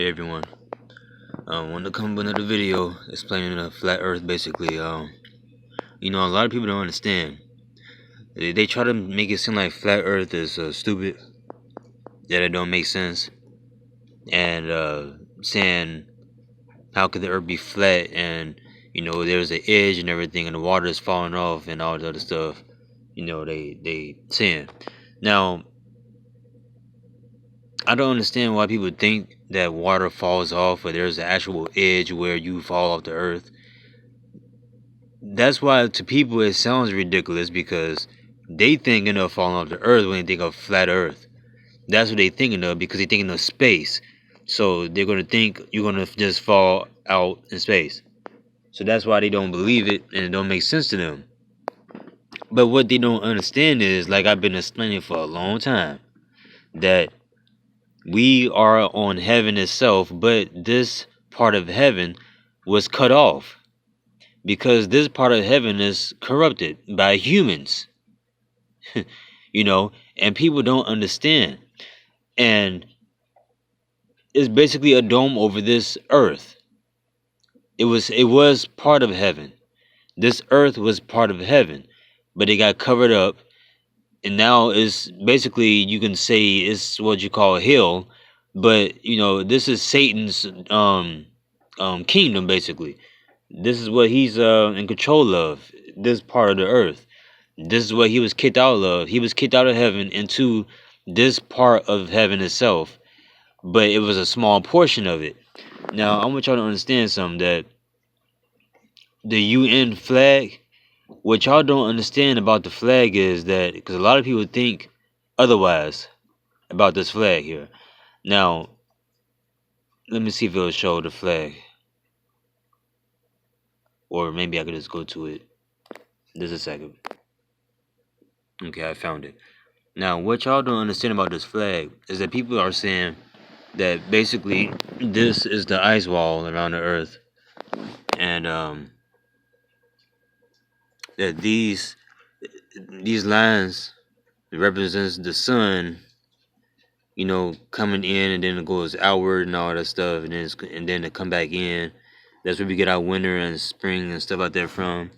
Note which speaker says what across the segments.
Speaker 1: Hey everyone, wanted to come up with another video explaining the flat Earth. Basically, a lot of people don't understand. They try to make it seem like flat Earth is stupid, that it don't make sense, and saying how could the Earth be flat and there's an edge and everything, and the water is falling off and all the other stuff. They saying now. I don't understand why people think that water falls off, or there's an actual edge where you fall off the Earth. That's why to people it sounds ridiculous, because they thinking of falling off the earth when they think of flat earth. That's what they thinking of, because they thinking of space. So they're gonna think you're gonna just fall out in space. So that's why they don't believe it and it don't make sense to them. But what they don't understand is, like I've been explaining for a long time, that we are on heaven itself, but this part of heaven was cut off, because this part of heaven is corrupted by humans. And people don't understand. And it's basically a dome over this earth. It was part of heaven. This earth was part of heaven, but it got covered up, and now it's basically, you can say it's what you call hell, but this is Satan's kingdom. Basically, this is what he's in control of, this part of the earth. This is what he was kicked out of. He was kicked out of heaven into this part of heaven itself, but it was a small portion of it. Now, I want y'all to understand something, that the UN flag, what y'all don't understand about the flag is that, because a lot of people think otherwise about this flag here. Now, let me see if it'll show the flag. Or maybe I could just go to it. Just a second. Okay, I found it. Now, what y'all don't understand about this flag is that people are saying that basically this is the ice wall around the earth, and that these lines represents the sun, coming in, and then it goes outward and all that stuff, and then to come back in. That's where we get our winter and spring and stuff like that from.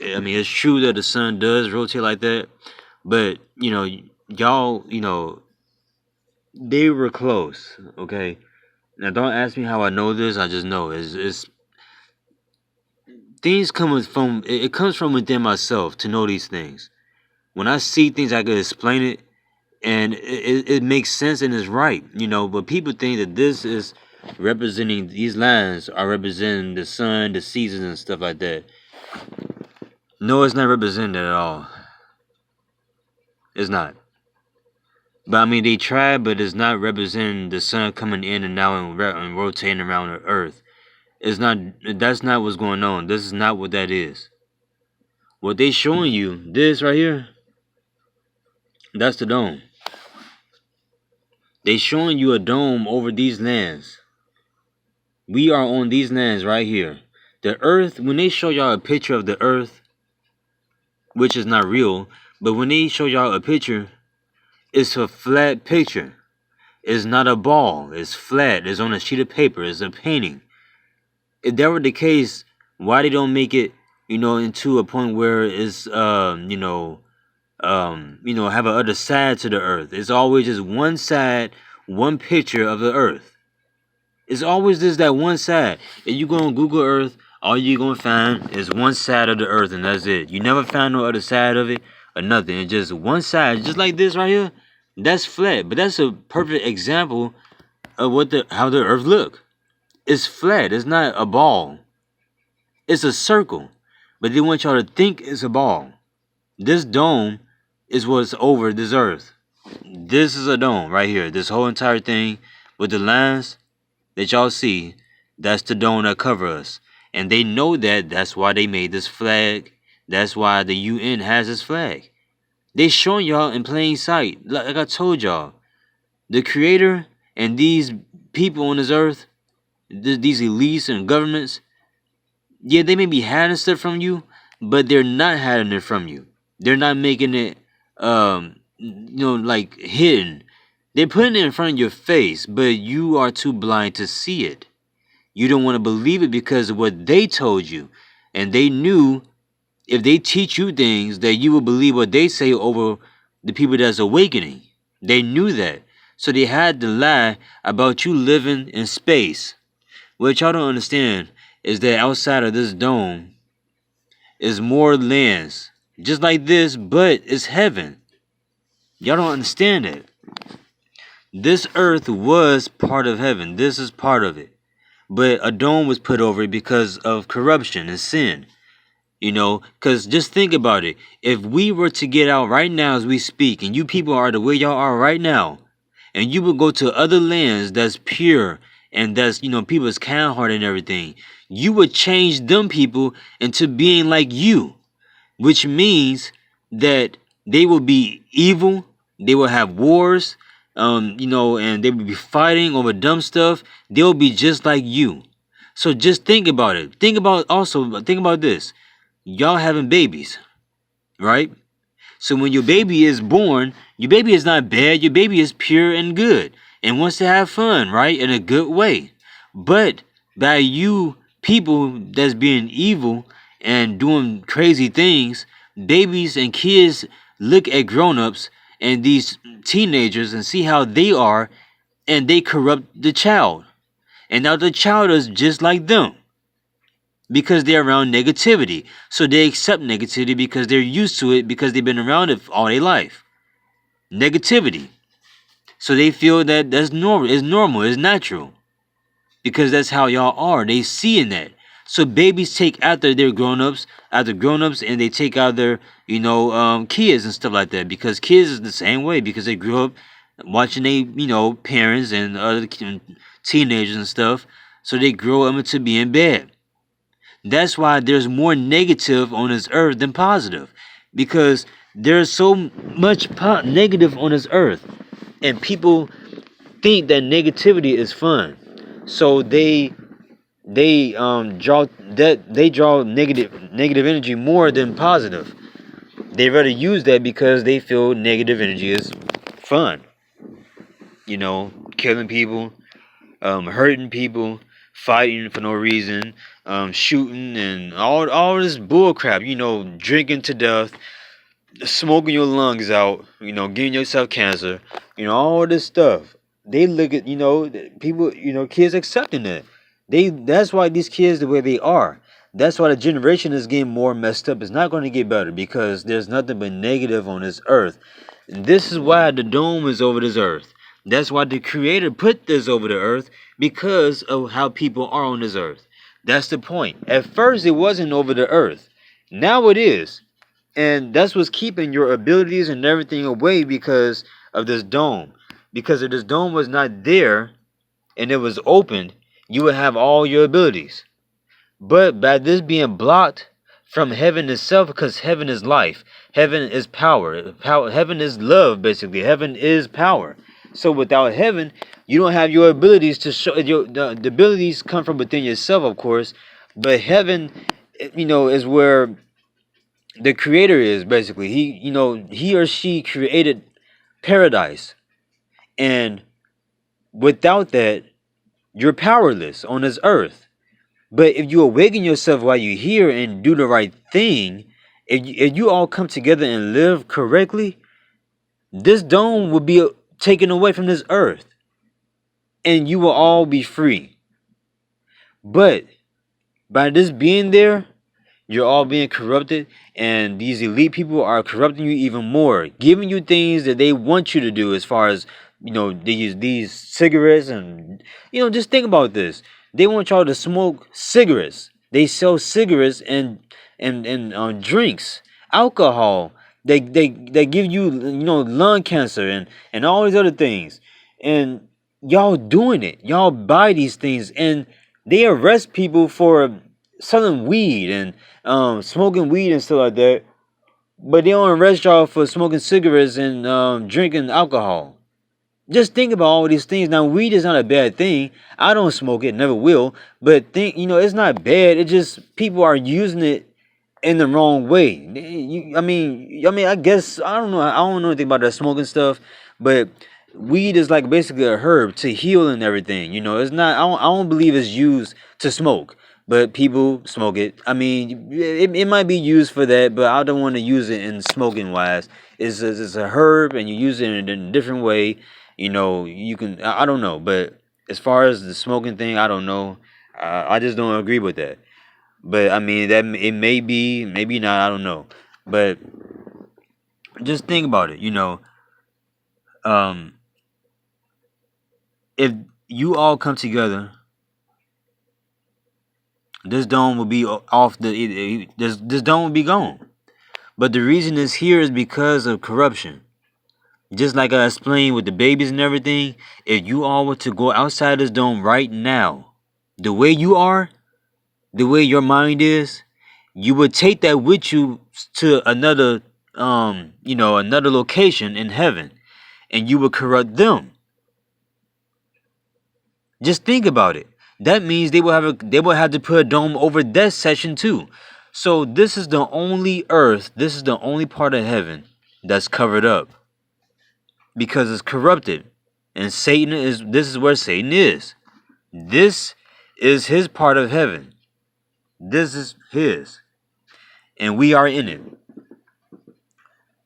Speaker 1: I mean, it's true that the sun does rotate like that, but y'all, they were close. Okay, now don't ask me how I know this. I just know it's things coming from, it comes from within myself to know these things. When I see things, I can explain it, and it makes sense and is right. But people think that this is representing, these lines are representing the sun, the seasons, and stuff like that. No, it's not representing that at all. It's not. But I mean, they try, but it's not representing the sun coming in and out and rotating around the earth. It's not. That's not what's going on. This is not what that is. What they showing you, this right here, that's the dome. They showing you a dome over these lands. We are on these lands right here. The earth, when they show y'all a picture of the earth, which is not real, but when they show y'all a picture, it's a flat picture. It's not a ball. It's flat. It's on a sheet of paper. It's a painting. If that were the case, why they don't make it, into a point where it's, have a other side to the earth? It's always just one side, one picture of the earth. It's always just that one side. If you go on Google Earth, all you're going to find is one side of the earth, and that's it. You never find no other side of it or nothing. It's just one side, just like this right here. That's flat, but that's a perfect example of how the earth look. It's flat. It's not a ball. It's a circle, but they want y'all to think it's a ball. This dome is what's over this earth. This is a dome right here. This whole entire thing with the lines that y'all see, that's the dome that cover us. And they know that. That's why they made this flag. That's why the UN has this flag. They showing y'all in plain sight. Like I told y'all, the creator and these people on this earth, these elites and governments, yeah, they may be hiding stuff from you, but they're not hiding it from you. They're not making it, like hidden. They're putting it in front of your face, but you are too blind to see it. You don't want to believe it because of what they told you. And they knew if they teach you things that you will believe what they say over the people that's awakening. They knew that. So they had to lie about you living in space. What y'all don't understand is that outside of this dome is more lands. Just like this, but it's heaven. Y'all don't understand it. This earth was part of heaven. This is part of it. But a dome was put over it because of corruption and sin. You know, because just think about it. If we were to get out right now as we speak, and you people are the way y'all are right now, and you would go to other lands that's pure and that's, people's kind hearted and everything, you would change them people into being like you, which means that they will be evil, they will have wars, and they will be fighting over dumb stuff. They'll be just like you. So just think about it. Think about this. Y'all having babies, right? So when your baby is born, your baby is not bad. Your baby is pure and good and wants to have fun, right? In a good way. But by you people that's being evil and doing crazy things, babies and kids look at grown-ups and these teenagers and see how they are, and they corrupt the child. And now the child is just like them, because they're around negativity. So they accept negativity because they're used to it, because they've been around it all their life. Negativity. So they feel that that's normal, it's natural. Because that's how y'all are. They see in that. So babies take after their grown-ups, and they take out their, kids and stuff like that. Because kids is the same way, because they grew up watching their, parents and other teenagers and stuff. So they grow up into being bad. That's why there's more negative on this earth than positive, because there's so much negative on this earth, and people think that negativity is fun, so they draw negative energy more than positive. They rather use that because they feel negative energy is fun. Killing people, hurting people, fighting for no reason, shooting, and all this bull crap, drinking to death, smoking your lungs out, giving yourself cancer, all this stuff. They look at, people, kids accepting that. That's why these kids the way they are. That's why the generation is getting more messed up. It's not going to get better, because there's nothing but negative on this earth. This is why the dome is over this earth. That's why the Creator put this over the earth, because of how people are on this earth. That's the point. At first, it wasn't over the earth. Now it is. And that's what's keeping your abilities and everything away, because of this dome. Because if this dome was not there and it was opened, you would have all your abilities. But by this being blocked from heaven itself, because heaven is life, heaven is power, heaven is love, basically. Heaven is power. So without heaven, you don't have your abilities to show. The abilities come from within yourself, of course. But heaven, is where the Creator is, basically. He or she created paradise. And without that, you're powerless on this earth. But if you awaken yourself while you're here and do the right thing, if you all come together and live correctly, this dome will be taken away from this earth, and you will all be free. But by this being there, you're all being corrupted, and these elite people are corrupting you even more, giving you things that they want you to do, as far as they use these cigarettes, and just think about this. They want y'all to smoke cigarettes. They sell cigarettes and drinks, alcohol. They give you lung cancer and all these other things, and y'all doing it. Y'all buy these things, and they arrest people for selling weed and smoking weed and stuff like that. But they don't arrest y'all for smoking cigarettes and drinking alcohol. Just think about all these things. Now, weed is not a bad thing. I don't smoke it, never will. But it's not bad. It just people are using it in the wrong way. I guess I don't know. I don't know anything about that smoking stuff, but weed is like basically a herb to heal and everything. You know, it's not. I don't believe it's used to smoke, but people smoke it. I mean, it might be used for that, but I don't want to use it in smoking wise. It's a herb, and you use it in a different way. You know, you can. I don't know, but as far as the smoking thing, I don't know. I just don't agree with that. But I mean, that it may be, maybe not. I don't know. But just think about it. You know, um, if you all come together, this dome will be off the. This dome will be gone. But the reason it's here is because of corruption. Just like I explained with the babies and everything, if you all were to go outside this dome right now, the way you are, the way your mind is, you would take that with you to another, another location in heaven, and you would corrupt them. Just think about it. That means they will have to put a dome over that section too. So this is the only earth, this is the only part of heaven that's covered up because it's corrupted. And this is where Satan is. This is his part of heaven. This is his. And we are in it.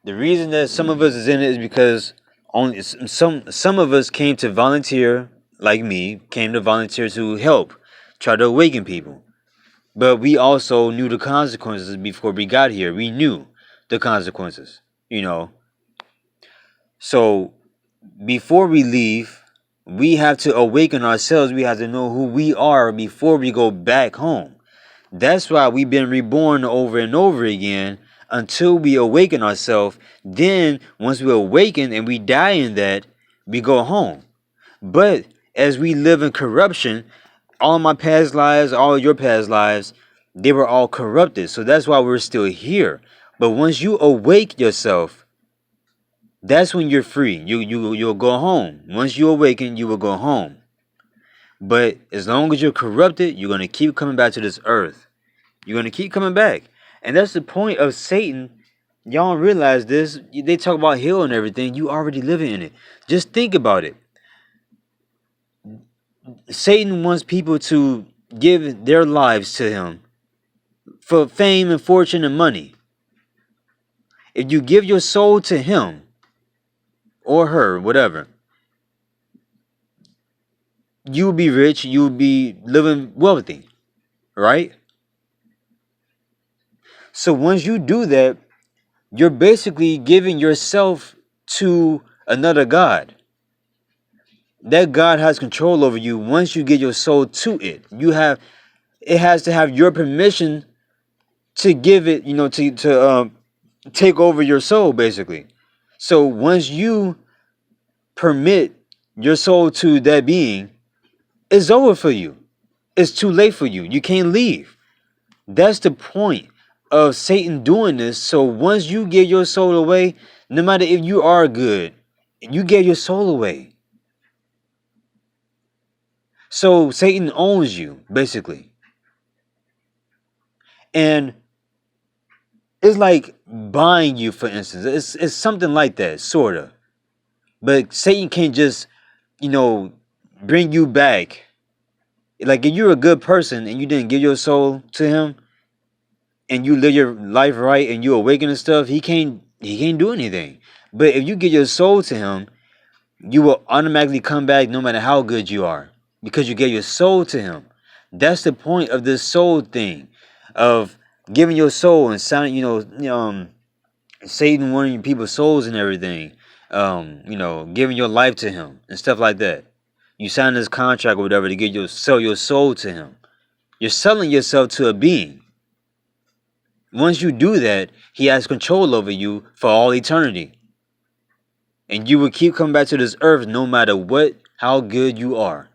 Speaker 1: The reason that some of us is in it is because only some of us came to volunteer, like me, came to volunteer to help, try to awaken people. But we also knew the consequences before we got here. We knew the consequences, you know. So before we leave, we have to awaken ourselves. We have to know who we are before we go back home. That's why we've been reborn over and over again until we awaken ourselves. Then once we awaken and we die in that, we go home. But as we live in corruption, all my past lives, all your past lives, they were all corrupted. So that's why we're still here. But once you awake yourself, that's when you're free. You'll go home. Once you awaken, you will go home. But as long as you're corrupted, you're going to keep coming back to this earth. You're going to keep coming back. And that's the point of Satan. Y'all don't realize this. They talk about hell and everything. You already living in it. Just think about it. Satan wants people to give their lives to him for fame and fortune and money. If you give your soul to him or her, whatever, you'll be rich, you'll be living wealthy, right? So once you do that, you're basically giving yourself to another God. That God has control over you once you get your soul to it. It has to have your permission to give it, to take over your soul, basically. So once you permit your soul to that being, it's over for you. It's too late for you. You can't leave. That's the point of Satan doing this. So once you give your soul away, no matter if you are good, you gave your soul away. So Satan owns you, basically. And it's like buying you, for instance. It's something like that, sort of. But Satan can't just, bring you back. Like if you're a good person and you didn't give your soul to him and you live your life right and you awaken and stuff, he can't do anything. But if you give your soul to him, you will automatically come back no matter how good you are. Because you gave your soul to him. That's the point of this soul thing, of giving your soul and sounding, Satan wanting people's souls and everything. Giving your life to him and stuff like that. You sign this contract or whatever to sell your soul to him. You're selling yourself to a being. Once you do that, he has control over you for all eternity. And you will keep coming back to this earth no matter how good you are.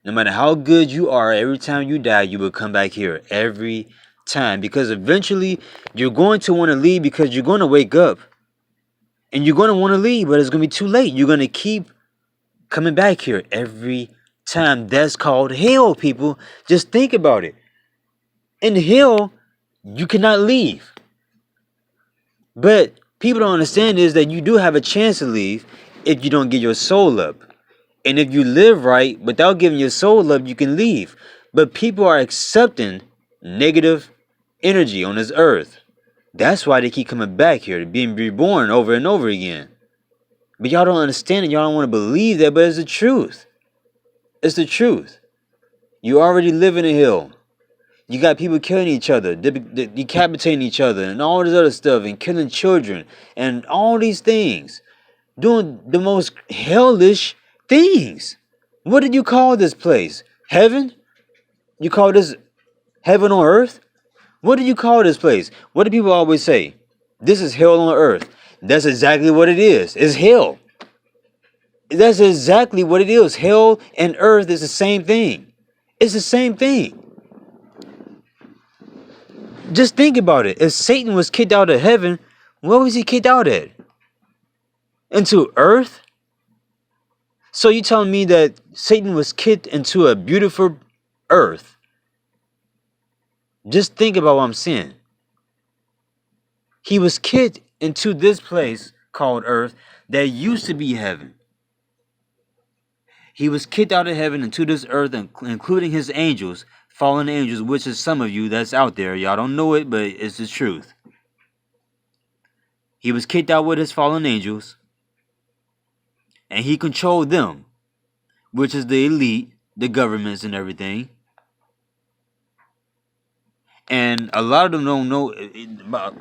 Speaker 1: No matter how good you are, every time you die, you will come back here every time. Because eventually, you're going to want to leave because you're going to wake up. And you're going to want to leave, but it's going to be too late. You're going to keep coming back here every time. That's called hell, people. Just think about it. In hell, you cannot leave. But people don't understand is that you do have a chance to leave if you don't give your soul up. And if you live right without giving your soul up, you can leave. But people are accepting negative energy on this earth. That's why they keep coming back here to being reborn over and over again. But y'all don't understand it. Y'all don't want to believe that, but it's the truth. It's the truth. You already live in a hill. You got people killing each other, decapitating each other, and all this other stuff, and killing children, and all these things. Doing the most hellish things. What did you call this place? Heaven? You call this heaven on earth? What do you call this place? What do people always say? This is hell on earth. That's exactly what it is. It's hell. That's exactly what it is. Hell and earth is the same thing. It's the same thing. Just think about it. If Satan was kicked out of heaven, where was he kicked out at? Into earth? So you telling me that Satan was kicked into a beautiful earth? Just think about what I'm saying. He was kicked into this place called earth that used to be heaven. He was kicked out of heaven into this earth, including his angels, fallen angels, which is some of you that's out there. Y'all don't know it, but it's the truth. He was kicked out with his fallen angels, and he controlled them, which is the elite, the governments and everything. And a lot of them don't know.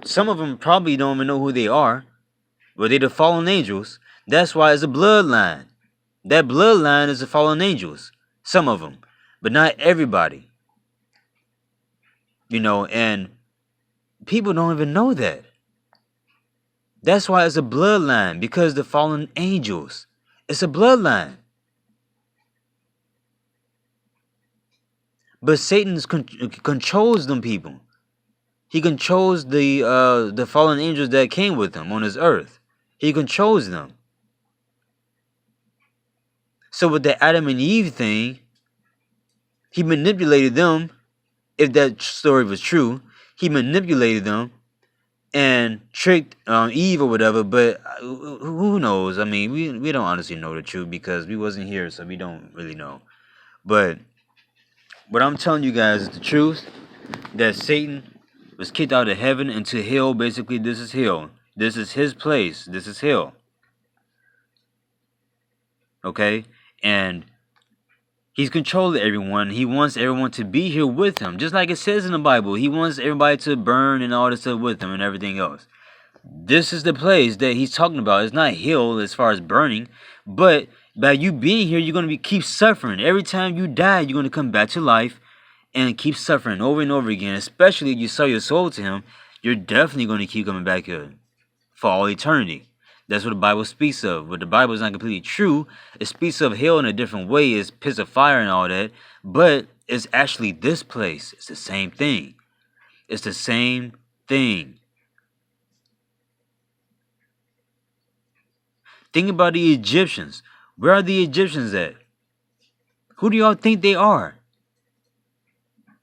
Speaker 1: Some of them probably don't even know who they are, but they're the fallen angels. That's why it's a bloodline. That bloodline is the fallen angels. Some of them, but not everybody. You know, and people don't even know that. That's why it's a bloodline, because the fallen angels. It's a bloodline. But Satan controls them people. He controls the fallen angels that came with him on this earth. He controls them. So with the Adam and Eve thing, he manipulated them. If that story was true, he manipulated them and tricked Eve or whatever. But who knows? I mean, we don't honestly know the truth because we wasn't here, so we don't really know. But what I'm telling you guys is the truth, that Satan was kicked out of heaven into hell. Basically, this is hell. This is his place. This is hell. Okay? And he's controlling everyone. He wants everyone to be here with him. Just like it says in the Bible. He wants everybody to burn and all this stuff with him and everything else. This is the place that he's talking about. It's not hell as far as burning. But by you being here, you're going to keep suffering. Every time you die, you're going to come back to life and keep suffering over and over again. Especially if you sell your soul to him, you're definitely going to keep coming back here for all eternity. That's what the Bible speaks of. But the Bible is not completely true. It speaks of hell in a different way. It's pits of fire and all that. But it's actually this place. It's the same thing. It's the same thing. Think about the Egyptians. Where are the Egyptians at? Who do y'all think they are?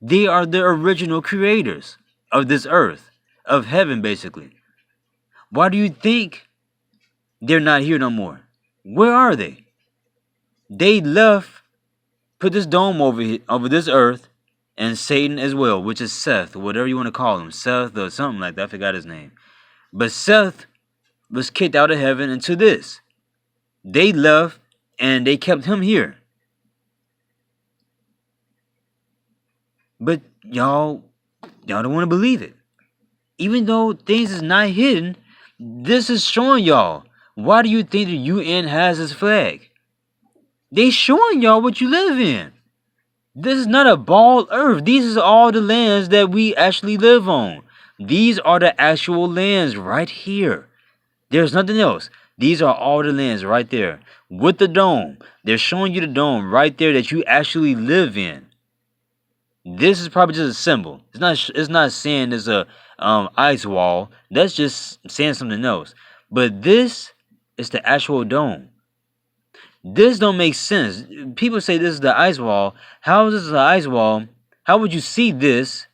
Speaker 1: They are the original creators of this earth, of heaven, basically. Why do you think they're not here no more? Where are they? They left, put this dome over this earth, and Satan as well, which is Seth, or whatever you want to call him, Seth or something like that. I forgot his name. But Seth was kicked out of heaven into this. They left, and they kept him here. But y'all don't want to believe it. Even though things is not hidden, this is showing y'all. Why do you think the UN has this flag? They showing y'all what you live in. This is not a bald earth. These are all the lands that we actually live on. These are the actual lands right here. There's nothing else. These are all the lands right there. With the dome. They're showing you the dome right there that you actually live in. This is probably just a symbol. It's not saying there's a ice wall. That's just saying something else. But this is the actual dome. This don't make sense. People say this is the ice wall. How is this the ice wall? How would you see this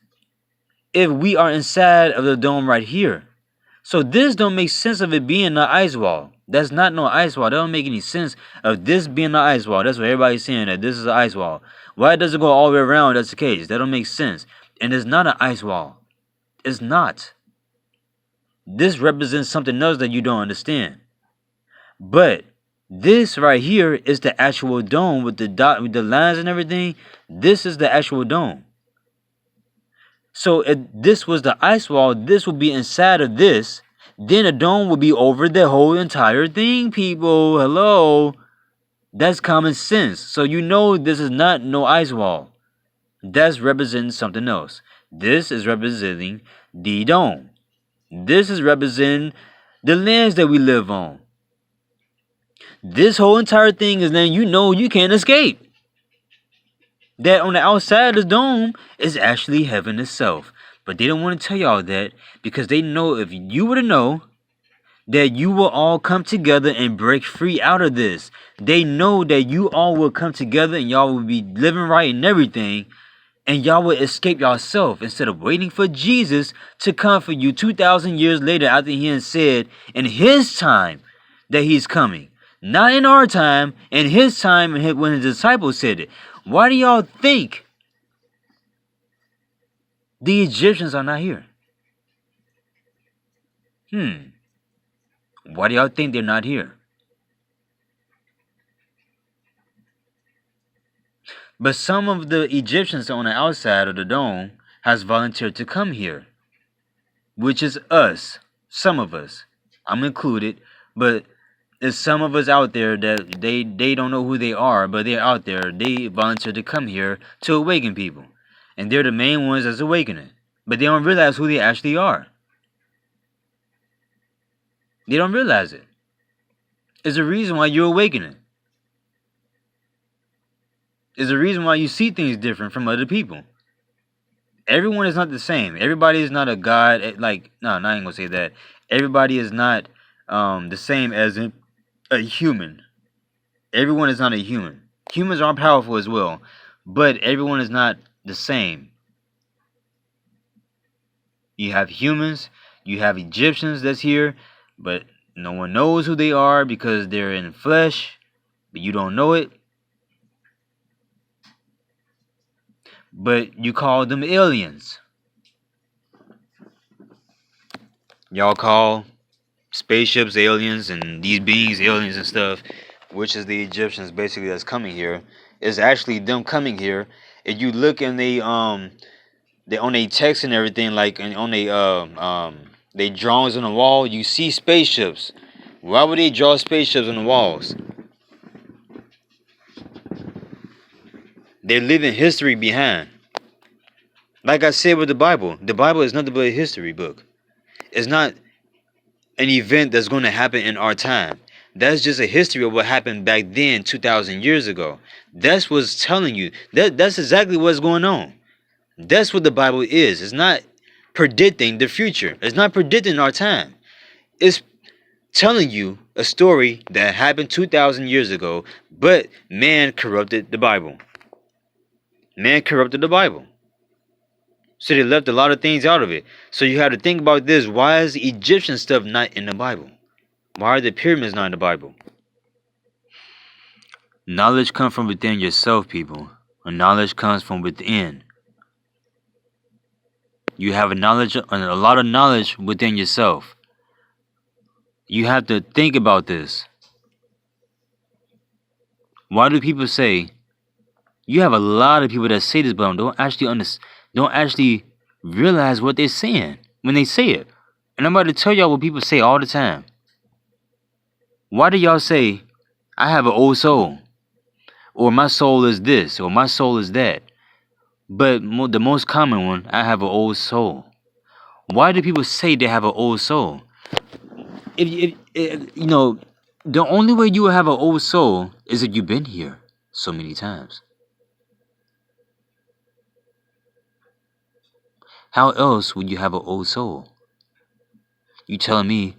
Speaker 1: if we are inside of the dome right here? So this don't make sense of it being the ice wall. That's not no ice wall. That don't make any sense of this being an ice wall. That's what everybody's saying, that this is an ice wall. Why does it go all the way around? That's the case. That don't make sense. And it's not an ice wall. It's not. This represents something else that you don't understand. But this right here is the actual dome with the dot, with the lines and everything. This is the actual dome. So if this was the ice wall, this would be inside of this. Then the dome would be over the whole entire thing, people. Hello. That's common sense. So you know this is not no ice wall. That's representing something else. This is representing the dome. This is representing the lands that we live on. This whole entire thing is letting you know you can't escape. That on the outside of the dome is actually heaven itself. But they don't want to tell y'all that because they know if you were to know that you will all come together and break free out of this. They know that you all will come together and y'all will be living right and everything. And y'all will escape yourself instead of waiting for Jesus to come for you 2,000 years later after he had said in his time that he's coming. Not in our time, in his time when his disciples said it. Why do y'all think the Egyptians are not here? Why do y'all think they're not here? But some of the Egyptians on the outside of the dome has volunteered to come here, which is us, some of us. I'm included, but there's some of us out there that they don't know who they are, but they're out there. They volunteered to come here to awaken people, and they're the main ones that's awakening. But they don't realize who they actually are. They don't realize it. It's a reason why you're awakening. It's a reason why you see things different from other people. Everyone is not the same. Everybody is not a god. No, I ain't gonna say that. Everybody is not the same as a human. Everyone is not a human. Humans are powerful as well, but everyone is not the same. You have humans, you have Egyptians that's here, but no one knows who they are because they're in flesh, but you don't know it. But you call them aliens. Y'all call spaceships aliens and these beings aliens and stuff, which is the Egyptians basically that's coming here. It's actually them coming here. If you look in they on their text and everything, like on they drawings on the wall, you see spaceships. Why would they draw spaceships on the walls? They're leaving history behind. Like I said with the Bible is nothing but a history book. It's not an event that's going to happen in our time. That's just a history of what happened back then 2,000 years ago. That's what's telling you. That's exactly what's going on. That's what the Bible is. It's not predicting the future. It's not predicting our time. It's telling you a story that happened 2,000 years ago, but man corrupted the Bible. Man corrupted the Bible. So they left a lot of things out of it. So you have to think about this. Why is the Egyptian stuff not in the Bible? Why are the pyramids not in the Bible? Knowledge comes from within yourself, people. And knowledge comes from within. You have a lot of knowledge within yourself. You have to think about this. Why do people say? You have a lot of people that say this, but don't actually realize what they're saying when they say it. And I'm about to tell y'all what people say all the time. Why do y'all say, I have an old soul? Or my soul is this, or my soul is that? But the most common one, I have an old soul. Why do people say they have an old soul? If you know, the only way you will have an old soul is if you've been here so many times. How else would you have an old soul? You telling me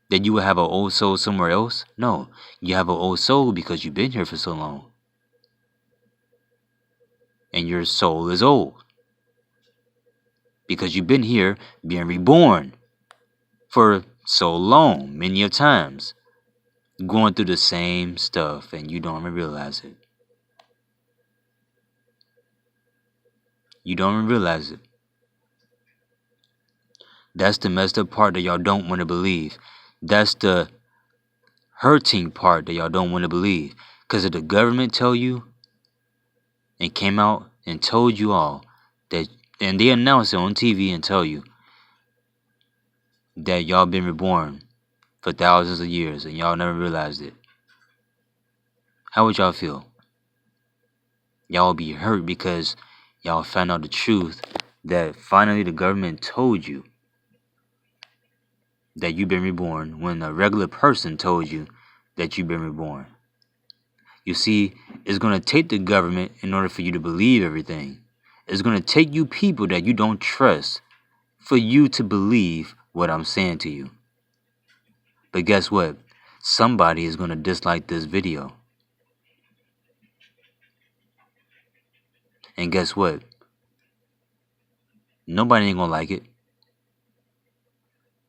Speaker 1: that you would have an old soul somewhere else? No, you have an old soul because you've been here for so long. And your soul is old. Because you've been here being reborn for so long, many of times, going through the same stuff, and you don't even realize it. You don't even realize it. That's the messed up part that y'all don't want to believe. That's the hurting part that y'all don't want to believe. Because if the government tell you and came out and told you all that, and they announce it on TV and tell you that y'all been reborn for thousands of years and y'all never realized it, how would y'all feel? Y'all would be hurt because y'all found out the truth that finally the government told you that you've been reborn when a regular person told you that you've been reborn. You see, it's going to take the government in order for you to believe everything. It's going to take you people that you don't trust for you to believe what I'm saying to you. But guess what? Somebody is going to dislike this video. And guess what? Nobody ain't going to like it.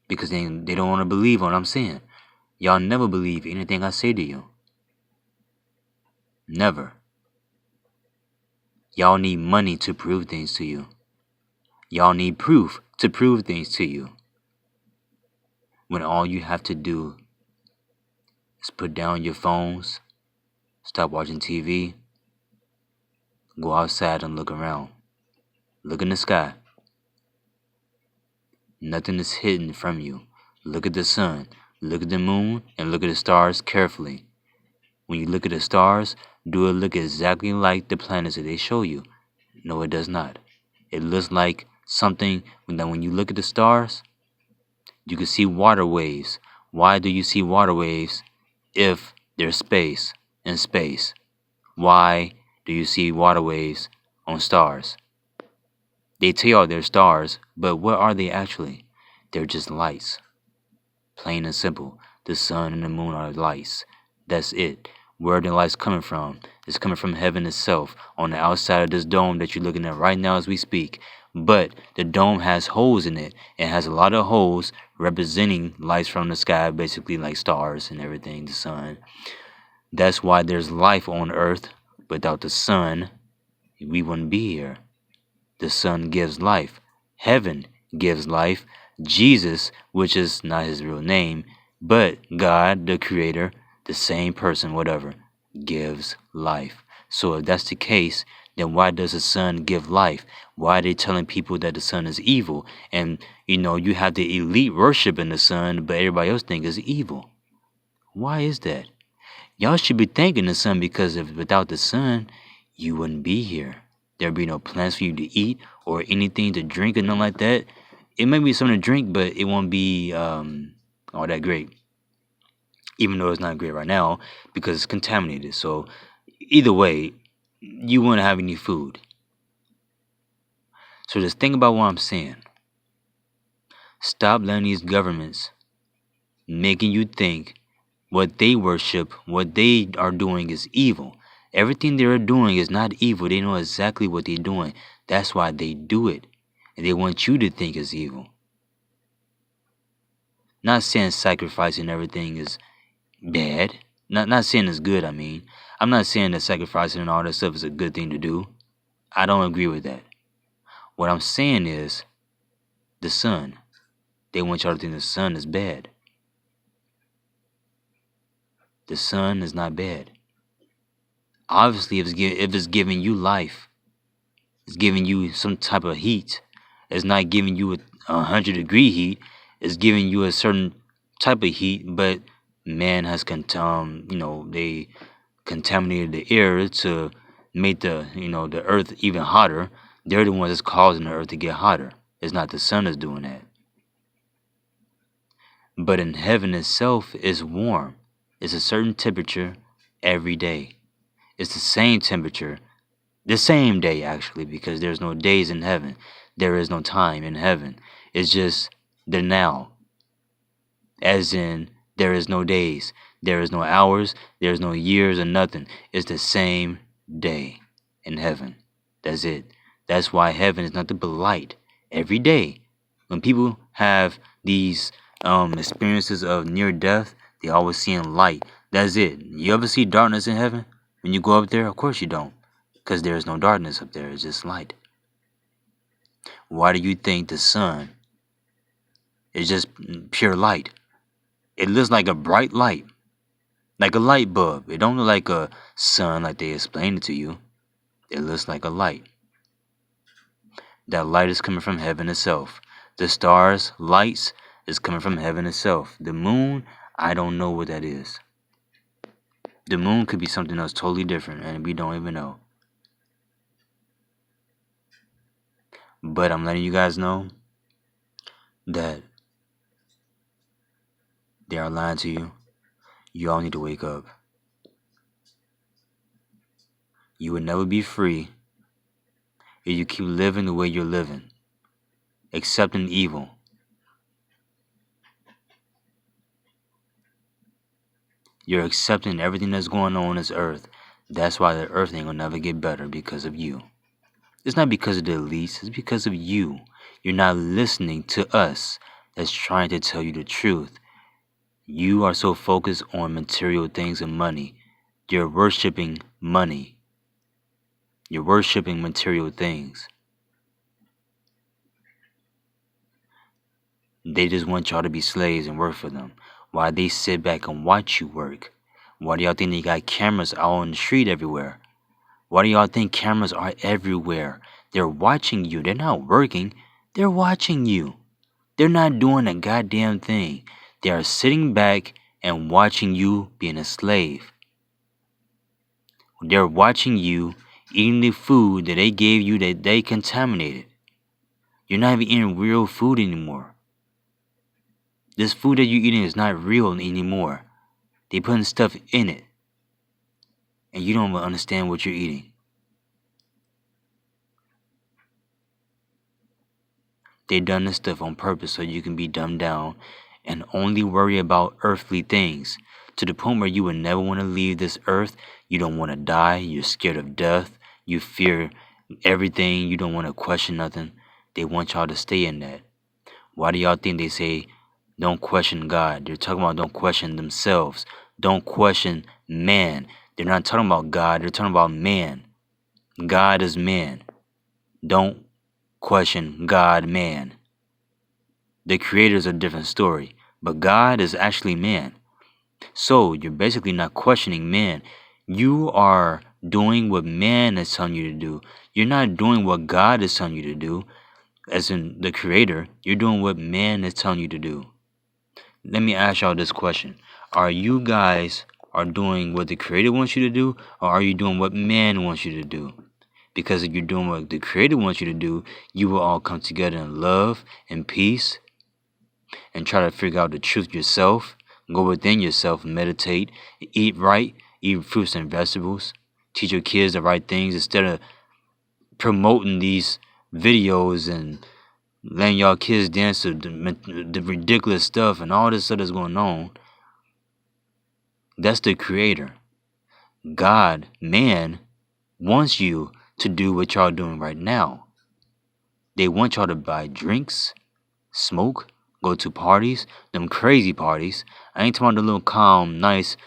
Speaker 1: Because they don't want to believe what I'm saying. Y'all never believe anything I say to you. Never. Y'all need money to prove things to you. Y'all need proof to prove things to you. When all you have to do is put down your phones, stop watching TV, go outside and look around. Look in the sky. Nothing is hidden from you. Look at the sun, look at the moon, and look at the stars carefully. When you look at the stars, do it look exactly like the planets that they show you? No, it does not. It looks like something when you look at the stars, you can see water waves. Why do you see water waves if there's space in space? Why do you see water waves on stars? They tell you they're stars, but what are they actually? They're just lights. Plain and simple. The sun and the moon are lights. That's it. Where are the lights coming from? It's coming from heaven itself, on the outside of this dome that you're looking at right now as we speak. But the dome has holes in it. It has a lot of holes representing lights from the sky, basically like stars and everything, the sun. That's why there's life on Earth. Without the sun, we wouldn't be here. The sun gives life. Heaven gives life. Jesus, which is not his real name, but God, the creator, the same person, whatever, gives life. So if that's the case, then why does the sun give life? Why are they telling people that the sun is evil? And, you have the elite worshiping the sun, but everybody else thinks it's evil. Why is that? Y'all should be thanking the sun, because without the sun, you wouldn't be here. There'd be no plants for you to eat or anything to drink or nothing like that. It may be something to drink, but it won't be all that great. Even though it's not great right now because it's contaminated. So either way, you wouldn't have any food. So just think about what I'm saying. Stop letting these governments making you think what they worship, what they are doing is evil. Everything they're doing is not evil. They know exactly what they're doing. That's why they do it. And they want you to think it's evil. Not saying sacrificing everything is bad. Not saying it's good, I mean. I'm not saying that sacrificing and all that stuff is a good thing to do. I don't agree with that. What I'm saying is the sun. They want y'all to think the sun is bad. The sun is not bad. Obviously, if it's giving you life, it's giving you some type of heat. It's not giving you a 100-degree heat. It's giving you a certain type of heat, but man has they contaminated the air to make the earth even hotter. They're the ones that's causing the earth to get hotter. It's not the sun that's doing that. But in heaven itself is warm. It's a certain temperature every day. It's the same temperature, the same day actually, because there's no days in heaven. There is no time in heaven. It's just the now. As in, there is no days, there is no hours, there is no years or nothing. It's the same day in heaven. That's it. That's why heaven is nothing but light every day. When people have these experiences of near death, they always seeing light. That's it. You ever see darkness in heaven? When you go up there, of course you don't, because there is no darkness up there. It's just light. Why do you think the sun is just pure light? It looks like a bright light, like a light bulb. It don't look like a sun like they explained it to you. It looks like a light. That light is coming from heaven itself. The stars, lights, is coming from heaven itself. The moon, I don't know what that is. The moon could be something else totally different, and we don't even know. But I'm letting you guys know that they are lying to you. You all need to wake up. You will never be free if you keep living the way you're living, accepting evil. You're accepting everything that's going on this earth. That's why the earth ain't gonna never get better, because of you. It's not because of the elites, it's because of you. You're not listening to us that's trying to tell you the truth. You are so focused on material things and money. You're worshiping money. You're worshiping material things. They just want y'all to be slaves and work for them, while they sit back and watch you work. Why do y'all think they got cameras out on the street everywhere? Why do y'all think cameras are everywhere? They're watching you. They're not working. They're watching you. They're not doing a goddamn thing. They are sitting back and watching you being a slave. They're watching you eating the food that they gave you that they contaminated. You're not even eating real food anymore. This food that you're eating is not real anymore. They putting stuff in it. And you don't even understand what you're eating. They done this stuff on purpose so you can be dumbed down and only worry about earthly things, to the point where you would never want to leave this earth. You don't want to die. You're scared of death. You fear everything. You don't want to question nothing. They want y'all to stay in that. Why do y'all think they say don't question God? They're talking about don't question themselves. Don't question man. They're not talking about God. They're talking about man. God is man. Don't question God, man. The creator is a different story, but God is actually man. So you're basically not questioning man. You are doing what man is telling you to do. You're not doing what God is telling you to do, as in the creator. You're doing what man is telling you to do. Let me ask y'all this question. Are you guys doing what the creator wants you to do, or are you doing what man wants you to do? Because if you're doing what the creator wants you to do, you will all come together in love and peace and try to figure out the truth yourself. Go within yourself, meditate, eat right, eat fruits and vegetables, teach your kids the right things instead of promoting these videos and letting y'all kids dance to the ridiculous stuff and all this stuff that's going on. That's the creator. God, man, wants you to do what y'all doing right now. They want y'all to buy drinks, smoke, go to parties, them crazy parties. I ain't talking about the little calm, nice,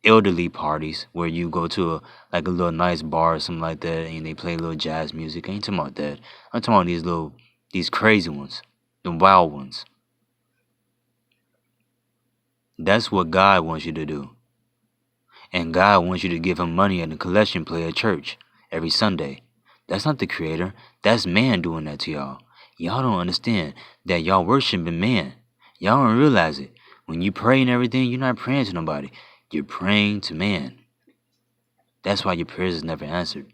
Speaker 1: elderly parties where you go to a little nice bar or something like that and they play a little jazz music. I ain't talking about that. I'm talking about these crazy ones, the wild ones. That's what God wants you to do. And God wants you to give him money at the collection plate at church every Sunday. That's not the creator. That's man doing that to y'all. Y'all don't understand that y'all worshiping man. Y'all don't realize it. When you pray and everything, you're not praying to nobody. You're praying to man. That's why your prayers is never answered.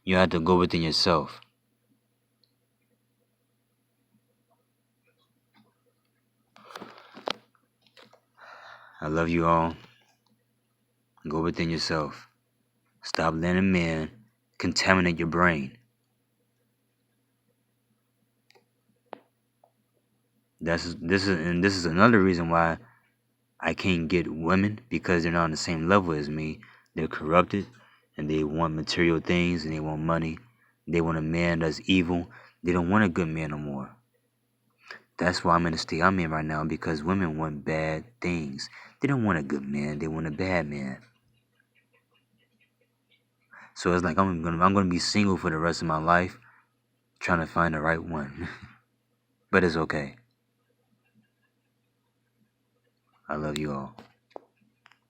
Speaker 1: You have to go within yourself. I love you all. Go within yourself. Stop letting man contaminate your brain. This is another reason why I can't get women, because they're not on the same level as me. They're corrupted and they want material things and they want money. They want a man that's evil. They don't want a good man no more. That's why I'm in the state I'm in right now, because women want bad things. They don't want a good man, they want a bad man. So it's like I'm gonna be single for the rest of my life, trying to find the right one. But it's okay. I love you all.